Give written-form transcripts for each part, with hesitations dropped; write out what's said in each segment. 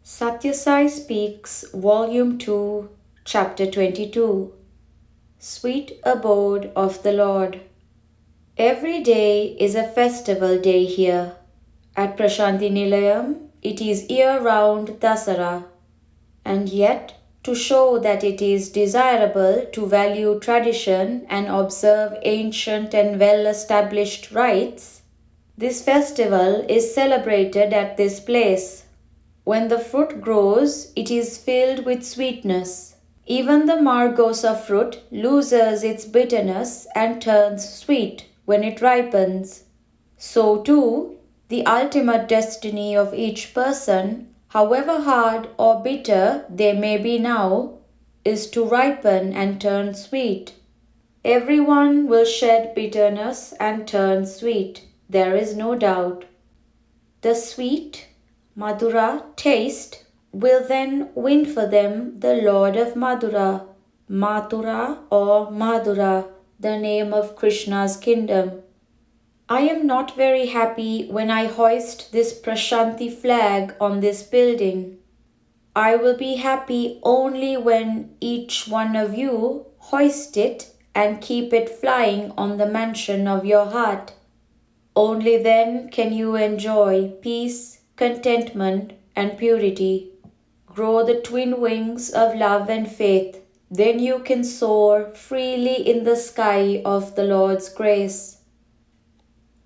Sathya Sai Speaks, Volume 2, Chapter 22. Sweet Abode of the Lord. Every day is a festival day here. At Prashanti Nilayam, it is year-round Dasara. And yet, to show that it is desirable to value tradition and observe ancient and well-established rites, this festival is celebrated at this place. When the fruit grows, it is filled with sweetness. Even the margosa fruit loses its bitterness and turns sweet when it ripens. So too, the ultimate destiny of each person, however hard or bitter they may be now, is to ripen and turn sweet. Everyone will shed bitterness and turn sweet, there is no doubt. The sweet, Madhura taste will then win for them the Lord of Madhura, Mathura or Madhura, the name of Krishna's kingdom. I am not very happy when I hoist this Prashanti flag on this building. I will be happy only when each one of you hoist it and keep it flying on the mansion of your heart. Only then can you enjoy peace, contentment, and purity. Grow the twin wings of love and faith. Then you can soar freely in the sky of the Lord's grace.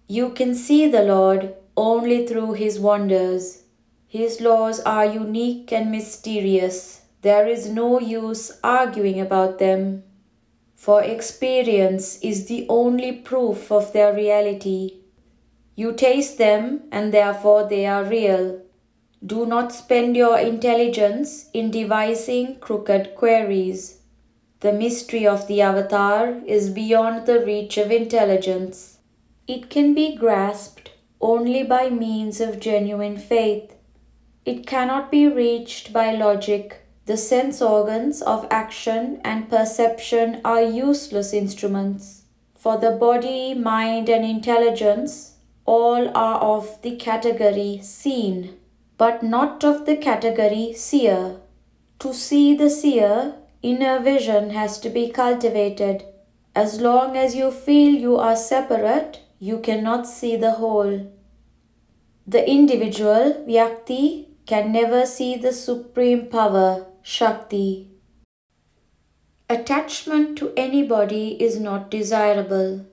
You can see the Lord only through His wonders. His laws are unique and mysterious. There is no use arguing about them, for experience is the only proof of their reality. You taste them and therefore they are real. Do not spend your intelligence in devising crooked queries. The mystery of the avatar is beyond the reach of intelligence. It can be grasped only by means of genuine faith. It cannot be reached by logic. The sense organs of action and perception are useless instruments. For the body, mind, and intelligence all are of the category seen, but not of the category seer. To see the seer, inner vision has to be cultivated. As long as you feel you are separate, you cannot see the whole. The individual, Vyakti, can never see the supreme power, Shakti. Attachment to anybody is not desirable.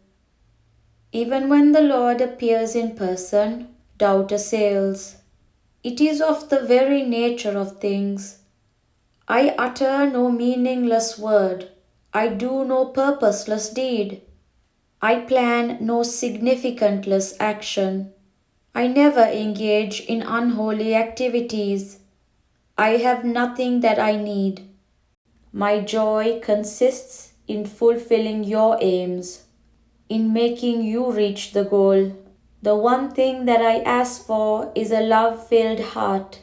Even when the Lord appears in person, doubt assails. It is of the very nature of things. I utter no meaningless word. I do no purposeless deed. I plan no significantless action. I never engage in unholy activities. I have nothing that I need. My joy consists in fulfilling your aims, in making you reach the goal. The one thing that I ask for is a love-filled heart.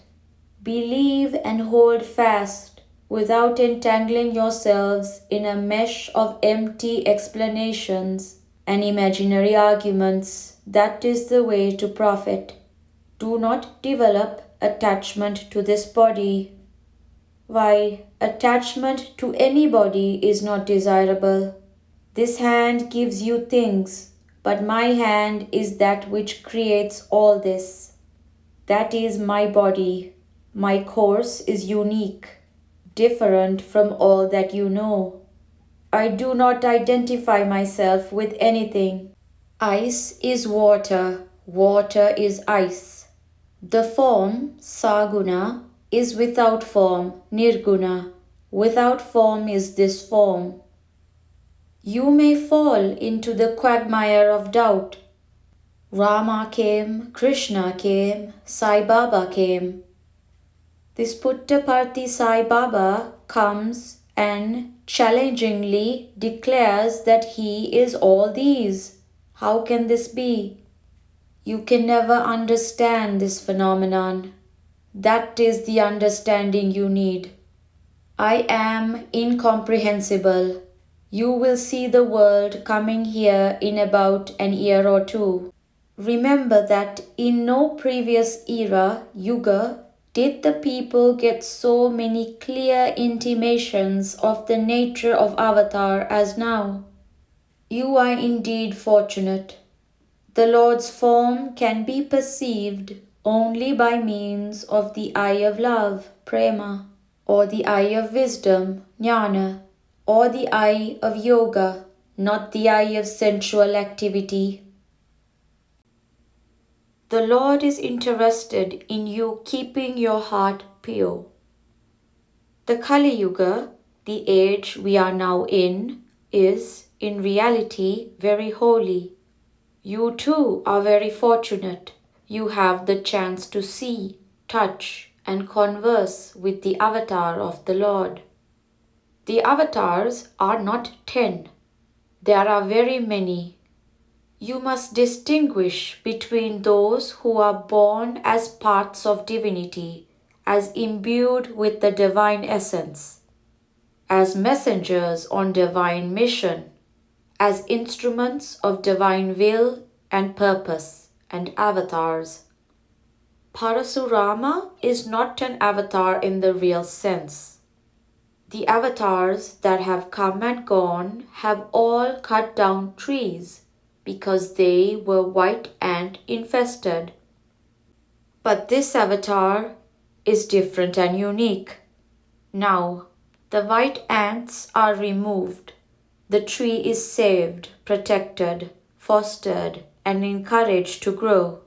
Believe and hold fast without entangling yourselves in a mesh of empty explanations and imaginary arguments. That is the way to profit. Do not develop attachment to this body. Why, attachment to anybody is not desirable. This hand gives you things, but my hand is that which creates all this. That is my body. My course is unique, different from all that you know. I do not identify myself with anything. Ice is water, water is ice. The form, saguna, is without form, nirguna. Without form is this form. You may fall into the quagmire of doubt. Rama came, Krishna came, Sai Baba came. This Puttaparthi Sai Baba comes and challengingly declares that he is all these. How can this be? You can never understand this phenomenon. That is the understanding you need. I am incomprehensible. You will see the world coming here in about an year or two. Remember that in no previous era, yuga, Did the people get so many clear intimations of the nature of Avatar as now? You are indeed fortunate. The Lord's form can be perceived only by means of the eye of love, prema, or the eye of wisdom, jnana, or the eye of yoga, not the eye of sensual activity. The Lord is interested in you keeping your heart pure. The Kali Yuga, the age we are now in, is, in reality, very holy. You too are very fortunate. You have the chance to see, touch, and converse with the avatar of the Lord. The avatars are not 10. There are very many. You must distinguish between those who are born as parts of divinity, as imbued with the divine essence, as messengers on divine mission, as instruments of divine will and purpose, and avatars. Parasurama is not an avatar in the real sense. The avatars that have come and gone have all cut down trees because they were white ant infested. But this avatar is different and unique. Now, the white ants are removed. The tree is saved, protected, fostered, and encouraged to grow.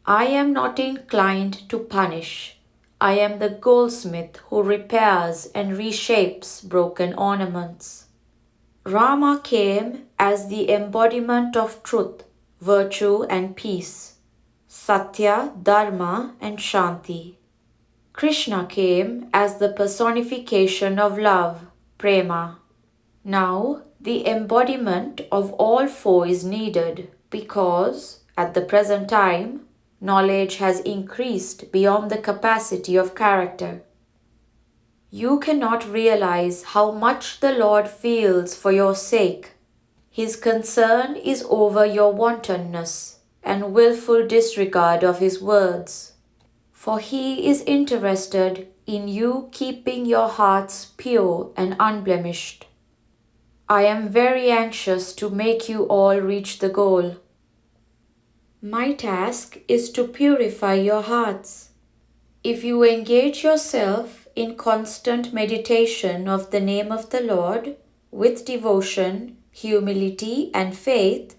I am not inclined to punish. I am the goldsmith who repairs and reshapes broken ornaments. Rama came as the embodiment of truth, virtue, and peace. Satya, Dharma, and Shanti. Krishna came as the personification of love, prema. Now, the embodiment of all four is needed because, at the present time, knowledge has increased beyond the capacity of character. You cannot realize how much the Lord feels for your sake. His concern is over your wantonness and willful disregard of His words. For He is interested in you keeping your hearts pure and unblemished. I am very anxious to make you all reach the goal. My task is to purify your hearts. If you engage yourself in constant meditation of the name of the Lord with devotion, humility, and faith,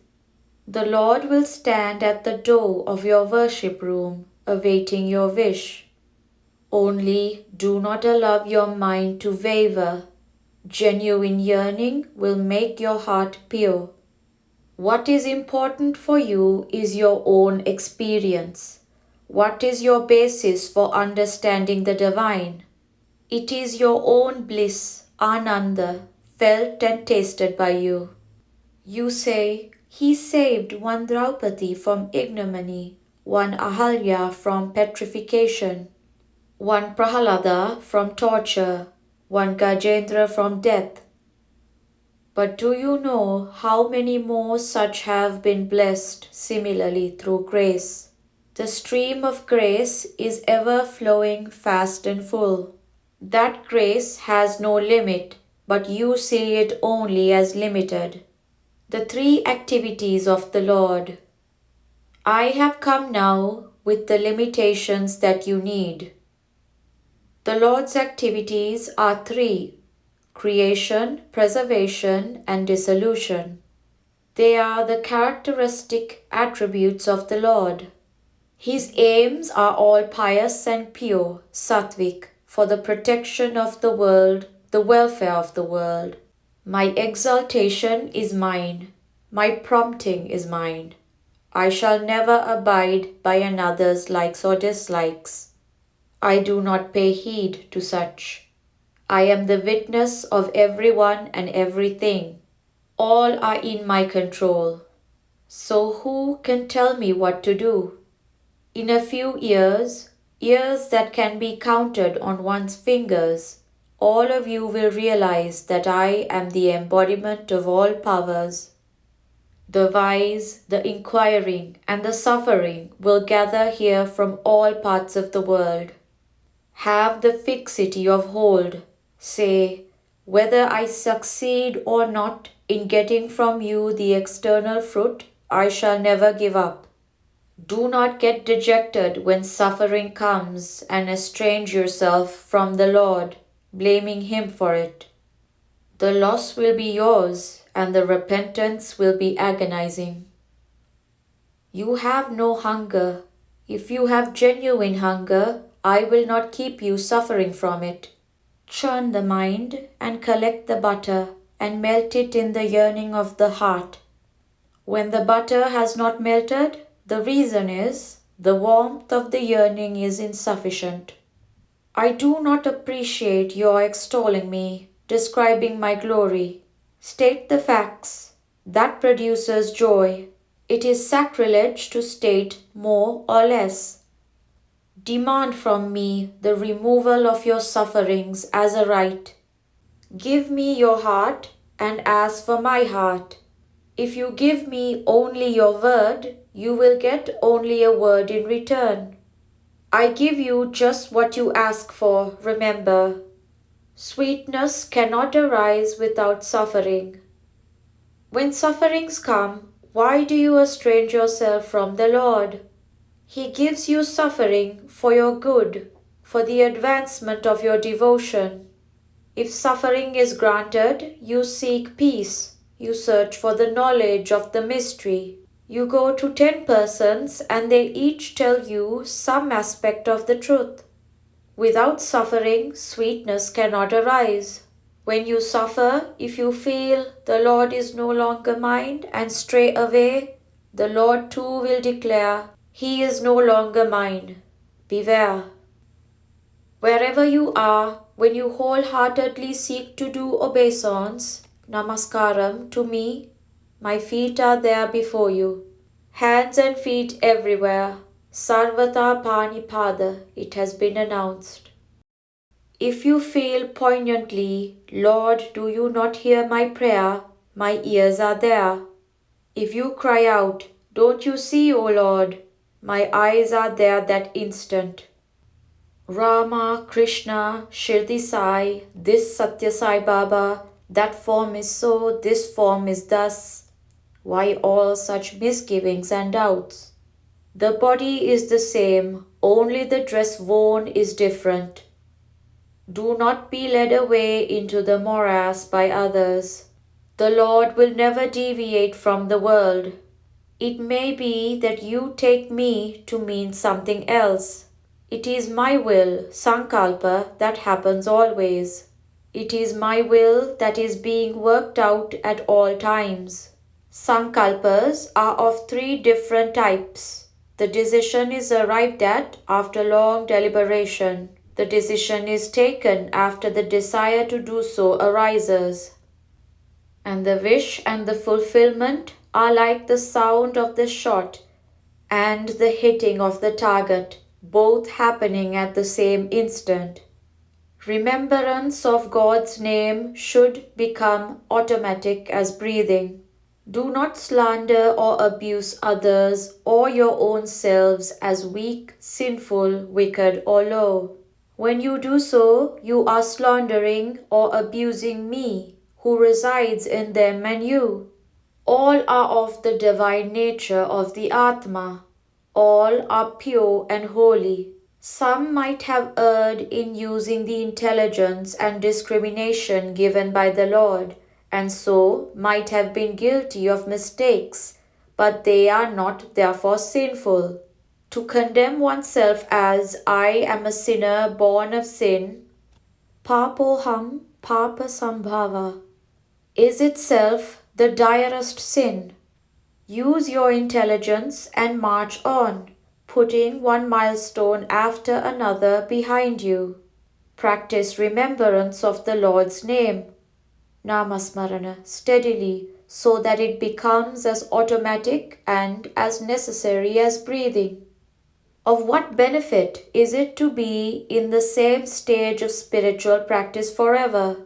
the Lord will stand at the door of your worship room, awaiting your wish. Only do not allow your mind to waver. Genuine yearning will make your heart pure. What is important for you is your own experience. What is your basis for understanding the divine? It is your own bliss, ananda, felt and tasted by you. You say, He saved one Draupadi from ignominy, one Ahalya from petrification, one Prahalada from torture, one Gajendra from death. But do you know how many more such have been blessed similarly through grace? The stream of grace is ever flowing fast and full. That grace has no limit, but you see it only as limited. The three activities of the Lord. I have come now with the limitations that you need. The Lord's activities are three: creation, preservation, and dissolution. They are the characteristic attributes of the Lord. His aims are all pious and pure, sattvic, for the protection of the world, the welfare of the world. My exaltation is mine. My prompting is mine. I shall never abide by another's likes or dislikes. I do not pay heed to such. I am the witness of everyone and everything. All are in my control. So who can tell me what to do? In a few years, years that can be counted on one's fingers, all of you will realize that I am the embodiment of all powers. The wise, the inquiring, and the suffering will gather here from all parts of the world. Have the fixity of hold. Say, whether I succeed or not in getting from you the external fruit, I shall never give up. Do not get dejected when suffering comes and estrange yourself from the Lord, blaming Him for it. The loss will be yours and the repentance will be agonizing. You have no hunger. If you have genuine hunger, I will not keep you suffering from it. Churn the mind and collect the butter and melt it in the yearning of the heart. When the butter has not melted, the reason is the warmth of the yearning is insufficient. I do not appreciate your extolling me, describing my glory. State the facts. That produces joy. It is sacrilege to state more or less. Demand from me the removal of your sufferings as a right. Give me your heart and ask for my heart. If you give me only your word, you will get only a word in return. I give you just what you ask for, remember. Sweetness cannot arise without suffering. When sufferings come, why do you estrange yourself from the Lord? He gives you suffering for your good, for the advancement of your devotion. If suffering is granted, you seek peace. You search for the knowledge of the mystery. You go to 10 persons and they each tell you some aspect of the truth. Without suffering, sweetness cannot arise. When you suffer, if you feel the Lord is no longer mine and stray away, the Lord too will declare, He is no longer mine. Beware. Wherever you are, when you wholeheartedly seek to do obeisance, namaskaram, to me, my feet are there before you. Hands and feet everywhere. Sarvata Panipada, it has been announced. If you feel poignantly, Lord, do you not hear my prayer? My ears are there. If you cry out, don't you see, O Lord? My eyes are there that instant. Rama, Krishna, Shirdi Sai, this Sathya Sai Baba, that form is so, this form is thus. Why all such misgivings and doubts? The body is the same, only the dress worn is different. Do not be led away into the morass by others. The Lord will never deviate from the world. It may be that you take me to mean something else. It is my will, Sankalpa, that happens always. It is my will that is being worked out at all times. Sankalpas are of 3 different types. The decision is arrived at after long deliberation. The decision is taken after the desire to do so arises. And the wish and the fulfillment are like the sound of the shot and the hitting of the target, both happening at the same instant. Remembrance of God's name should become automatic as breathing. Do not slander or abuse others or your own selves as weak, sinful, wicked, or low. When you do so, you are slandering or abusing me, who resides in them and you. All are of the divine nature of the Atma. All are pure and holy. Some might have erred in using the intelligence and discrimination given by the Lord, and so might have been guilty of mistakes, but they are not therefore sinful. To condemn oneself as I am a sinner born of sin, papoham papa sambhava, is itself the direst sin. Use your intelligence and march on, putting one milestone after another behind you. Practice remembrance of the Lord's name, Namasmarana, steadily so that it becomes as automatic and as necessary as breathing. Of what benefit is it to be in the same stage of spiritual practice forever?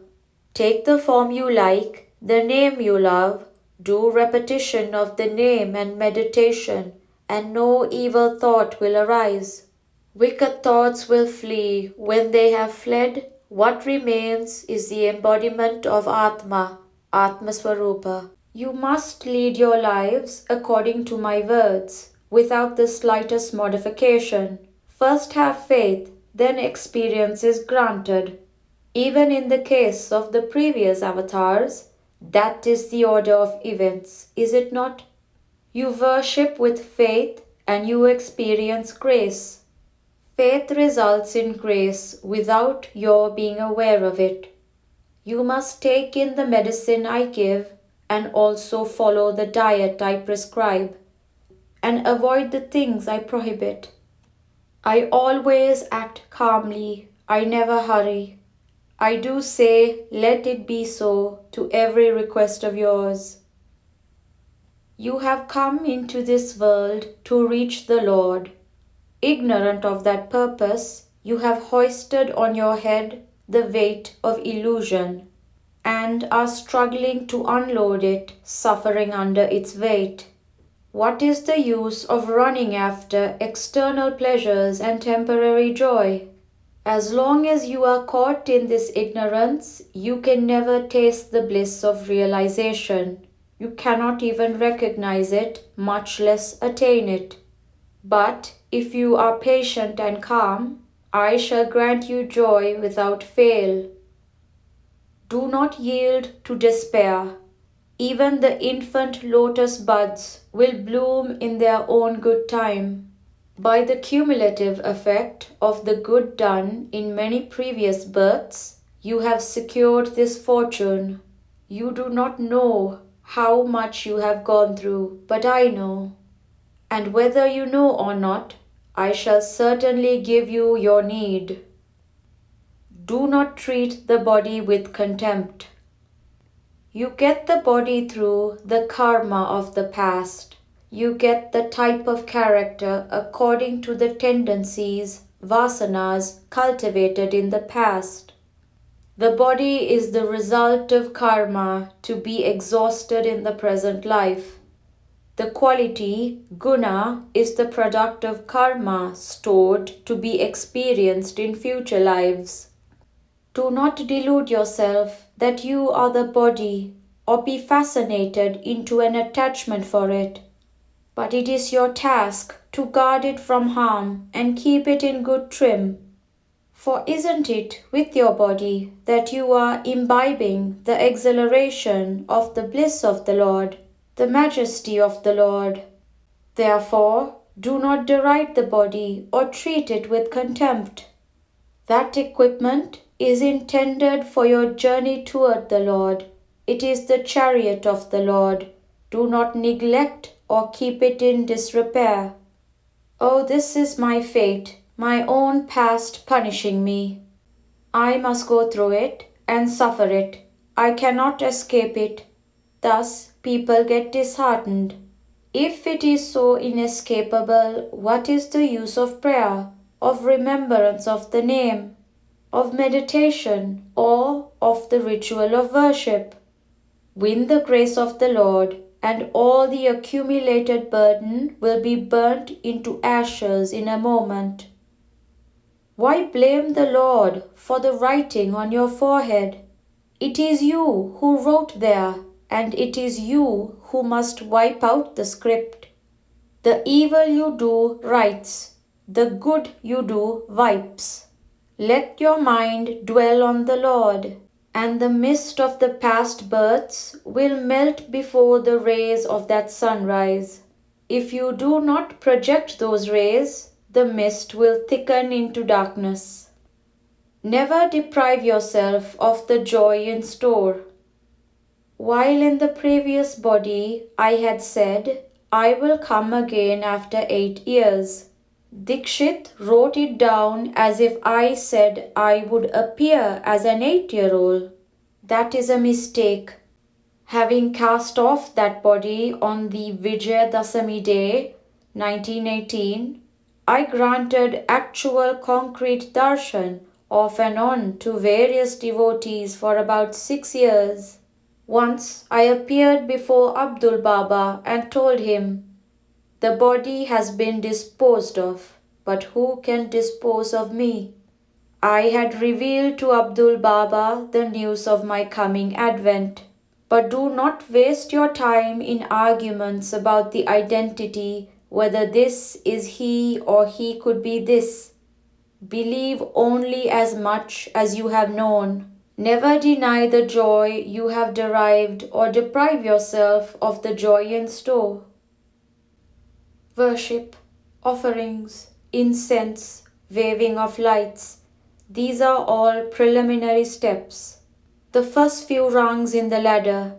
Take the form you like, the name you love, do repetition of the name and meditation, and no evil thought will arise. Wicked thoughts will flee. When they have fled, what remains is the embodiment of Atma, Atmaswarupa. You must lead your lives according to my words, without the slightest modification. First have faith, then experience is granted. Even in the case of the previous avatars, that is the order of events, is it not? You worship with faith and you experience grace. Faith results in grace without your being aware of it. You must take in the medicine I give and also follow the diet I prescribe and avoid the things I prohibit. I always act calmly, I never hurry. I do say, let it be so, to every request of yours. You have come into this world to reach the Lord. Ignorant of that purpose, you have hoisted on your head the weight of illusion and are struggling to unload it, suffering under its weight. What is the use of running after external pleasures and temporary joy? As long as you are caught in this ignorance, you can never taste the bliss of realization. You cannot even recognize it, much less attain it. But if you are patient and calm, I shall grant you joy without fail. Do not yield to despair. Even the infant lotus buds will bloom in their own good time. By the cumulative effect of the good done in many previous births, you have secured this fortune. You do not know how much you have gone through, but I know. And whether you know or not, I shall certainly give you your need. Do not treat the body with contempt. You get the body through the karma of the past. You get the type of character according to the tendencies, vasanas, cultivated in the past. The body is the result of karma to be exhausted in the present life. The quality, guna, is the product of karma stored to be experienced in future lives. Do not delude yourself that you are the body or be fascinated into an attachment for it. But it is your task to guard it from harm and keep it in good trim. For isn't it with your body that you are imbibing the exhilaration of the bliss of the Lord, the majesty of the Lord? Therefore, do not deride the body or treat it with contempt. That equipment is intended for your journey toward the Lord. It is the chariot of the Lord. Do not neglect or keep it in disrepair. Oh, this is my fate, my own past punishing me. I must go through it and suffer it. I cannot escape it. Thus, people get disheartened. If it is so inescapable, what is the use of prayer, of remembrance of the name, of meditation, or of the ritual of worship? Win the grace of the Lord, and all the accumulated burden will be burnt into ashes in a moment. Why blame the Lord for the writing on your forehead? It is you who wrote there, and it is you who must wipe out the script. The evil you do writes, the good you do wipes. Let your mind dwell on the Lord, and the mist of the past births will melt before the rays of that sunrise. If you do not project those rays, the mist will thicken into darkness. Never deprive yourself of the joy in store. While in the previous body I had said, I will come again after 8 years. Dikshit wrote it down as if I said I would appear as an 8-year-old. That is a mistake. Having cast off that body on the Vijaya Dasami day, 1918, I granted actual concrete darshan off and on to various devotees for about 6 years. Once I appeared before Abdul Baba and told him, the body has been disposed of, but who can dispose of me? I had revealed to Abdul Baba the news of my coming advent. But do not waste your time in arguments about the identity, whether this is he or he could be this. Believe only as much as you have known. Never deny the joy you have derived or deprive yourself of the joy in store. Worship, offerings, incense, waving of lights, these are all preliminary steps. The first few rungs in the ladder.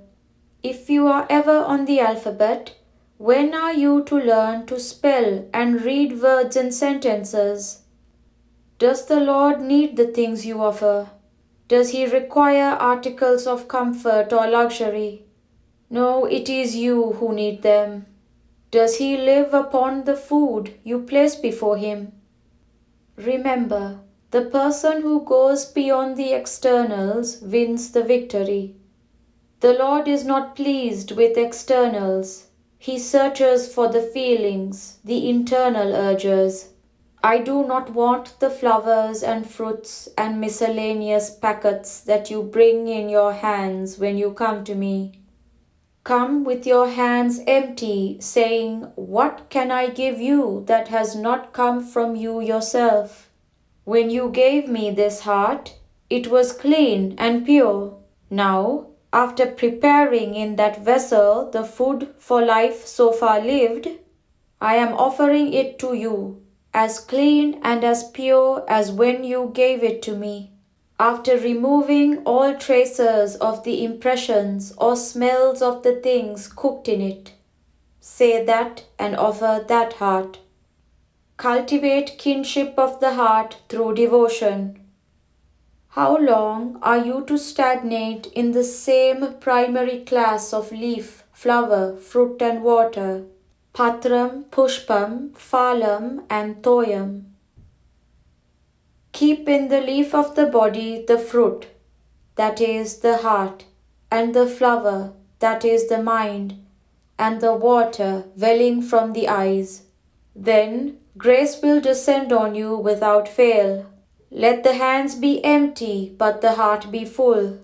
If you are ever on the alphabet, when are you to learn to spell and read words and sentences? Does the Lord need the things you offer? Does He require articles of comfort or luxury? No, it is you who need them. Does He live upon the food you place before Him? Remember, the person who goes beyond the externals wins the victory. The Lord is not pleased with externals. He searches for the feelings, the internal urges. I do not want the flowers and fruits and miscellaneous packets that you bring in your hands when you come to me. Come with your hands empty, saying, "What can I give you that has not come from you yourself?" When you gave me this heart, it was clean and pure. Now, after preparing in that vessel the food for life so far lived, I am offering it to you, as clean and as pure as when you gave it to me. After removing all traces of the impressions or smells of the things cooked in it, say that and offer that heart. Cultivate kinship of the heart through devotion. How long are you to stagnate in the same primary class of leaf, flower, fruit and water? Patram, Pushpam, Phalam and Toyam. Keep in the leaf of the body the fruit, that is the heart, and the flower, that is the mind, and the water welling from the eyes. Then grace will descend on you without fail. Let the hands be empty, but the heart be full.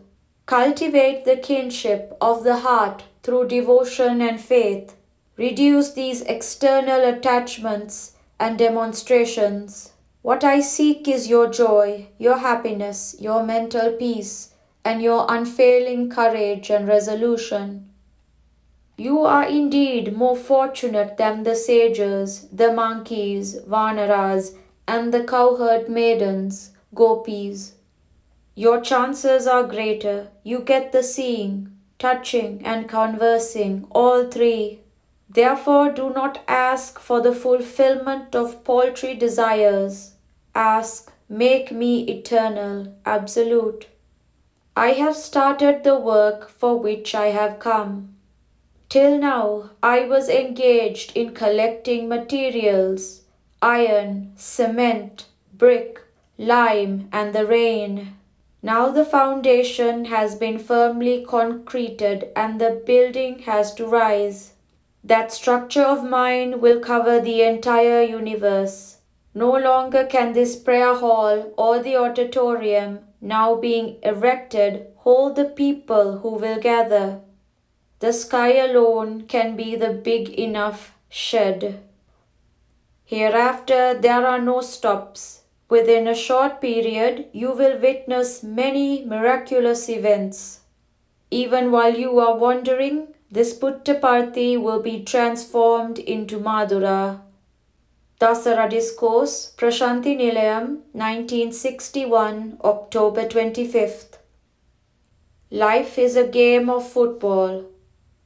Cultivate the kinship of the heart through devotion and faith. Reduce these external attachments and demonstrations. What I seek is your joy, your happiness, your mental peace, and your unfailing courage and resolution. You are indeed more fortunate than the sages, the monkeys, vanaras, and the cowherd maidens, gopis. Your chances are greater. You get the seeing, touching, and conversing, all three. Therefore, do not ask for the fulfillment of paltry desires. Ask, make me eternal, absolute. I have started the work for which I have come. Till now, I was engaged in collecting materials, iron, cement, brick, lime, and the rain. Now the foundation has been firmly concreted and the building has to rise. That structure of mine will cover the entire universe. No longer can this prayer hall or the auditorium, now being erected, hold the people who will gather. The sky alone can be the big enough shed. Hereafter there are no stops. Within a short period you will witness many miraculous events. Even while you are wandering, this Puttaparthi will be transformed into Madhura. Dasara Discourse, Prashanti Nilayam, 1961, October 25th. Life is a game of football.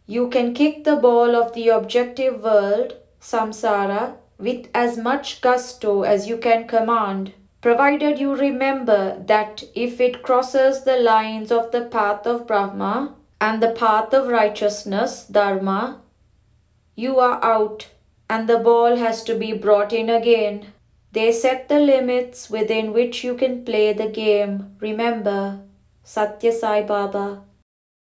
You can kick the ball of the objective world, samsara, with as much gusto as you can command, provided you remember that if it crosses the lines of the path of Brahma and the path of righteousness, Dharma, you are out and the ball has to be brought in again. They set the limits within which you can play the game. Remember, Sathya Sai Baba.